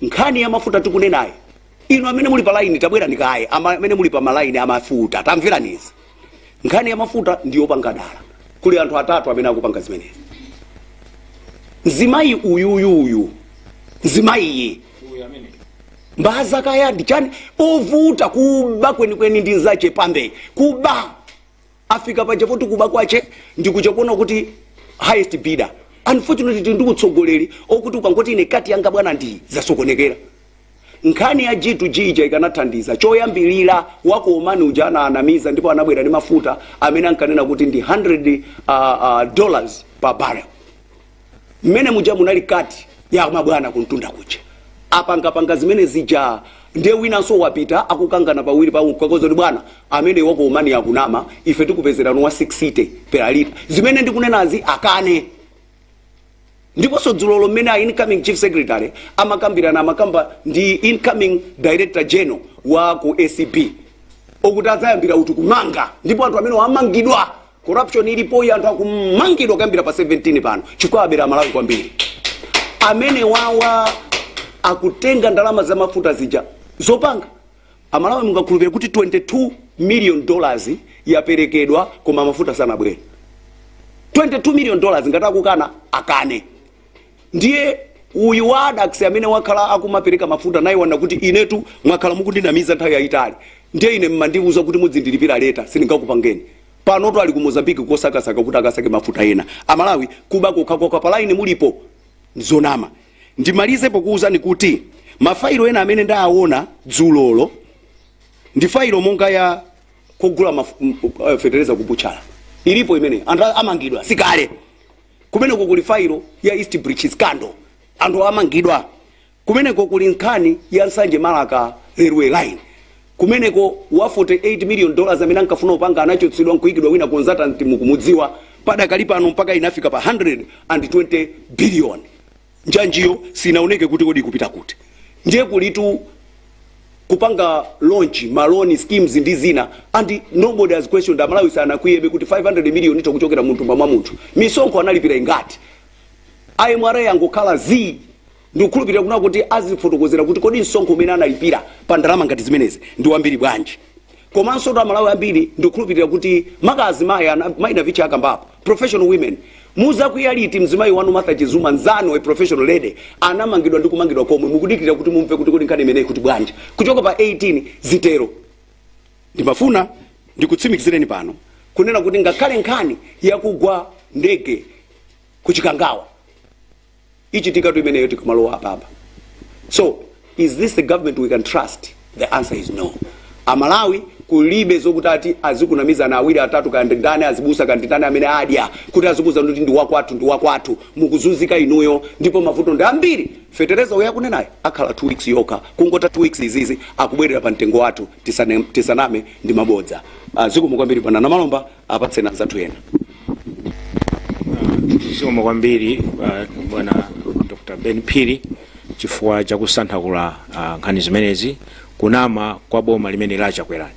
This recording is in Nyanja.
nkhani ya mafuta tikunenayo ino amene muli pa line tabwera nikaye amene muli pa malaini amafuta tamveraniza nkhani ya mafuta ndiyo pangadala kuli anthu atatu amene akupanga zimenezi mzimayi uyuyuyu mzimayiye mbaza kaya ndichani ovuta kuba kwenikweni ndi zache pambe kuba afika pachafuti kuba kwache ndikuchakuona kuti highest bidder unfortunately ndikutsogoleri okuti ukangoti ine kati yanga bwana ndi zasokonekera nkhani ya G2G ija ikanathandiza choyambilira wako omani ujana anamiza ndipo anabwera ndi mafuta amene ankanena kuti ndi $100 per barrel mmene muja munali kati ya mabwana kuntunda kucha apanga zimene zija ndiye winanso wapita akukangana pawiri pa kwakozo bwana amene wako omani yakunama ife tikupezerano wa 6 per liter zimene ndikunenazi akane ndipo so dzulolo mmene incoming chief secretary amakambirana amakamba ndi incoming director general wa ku ACP okuti adzayambira uti kumanga ndipo anthu amene amangidwa corruption ilipo anthu akumangidwa kuyambira pa 17 pano chifukwa abera Malawi kwambiri amene wawa akutenga ndalama za mafuta zija zopanga amalawi mungakhulupirira kuti $22 million yaperekedwa koma mafuta sanabwere $22 million ngati akukana akane ndiye uyu wa Adax amene wakhala akumapereka mafuta naye wana kuti inetu mwakhala mukundinamiza nthawi yayitali ndiye ine mmandiuza kuti mudzindilipira leta sindingakupangeni pano to ali ku Mozambique kosakasaka kuti akasake mafuta ena amalawi kuba kokhakoka pa line mulipo zonama ndimalize pokuuzani kuti mafailo ena amene ndaona dzulolo ndi failo monga ya kugula fetereza kubuchala ilipo imene anthu amangidwa sikale kumeneko kuli failo ya East Bridge scandal anthu amangidwa kumeneko kuli nkhani ya Nsanje Malaka railway line kumeneko wa $48 million amene ankafuna upanga anachotsidwa nkuikidwa wina consultant mukumudziwa padakali pano mpaka inafika pa 120 billion njanjiyo sinaoneke kuti kodi kupita kuti ndiye kulitu kupanga launch maloni schemes ndi zina and nobody has questioned amalawi sana kuyebe kuti 500 million itakuchokera muntu mwa muntu misonko analipira ingati IMRA yangokhala ndikukhulupirira kuna kuti azifotokozera kuti kodi nsonko umene analipira pa ndalama ngati zimenezi ndi wambiri bwanji komanso to amalawi ambiri ndikukhulupirira kuti makazi maina vicha akambapo professional women muza kuyaliti mzimayi wanu Martha Chizuma nzano a professional lady anamangidwa ndi kumangidwa komwe mukudikira kuti mumve kuti kodi nkhani imeneyi kuti bwanji kuchoka pa 18 zitero ndimafuna ndikutsimikizireni pano kunena kuti ngakhale nkhani yakugwa ndege kuchikangawa ichitika tu imeneyo tikamalowa apapa so is this the government we can trust the answer is no amalawi kulibe zokutati azikunamiza na awiri atatu kandidane azibusa kandidane amene adya kuti azikuza kuti ndi wakwatu mukuzunzika inuyo ndipo mavuto ndi ambiri fetereza uya kunenayo akhala 2 weeks yoka kungota 2 weeks izizi akubwerera pa mtengo wathu tisaname ndi mabodza zikomo kwambiri pana na malomba apatsena zathu ena zikomo kwambiri bwana Dr. Ben Phiri chifukwa chakusanthakula nkhani zimenezi kunama kwa boma limene lachakwera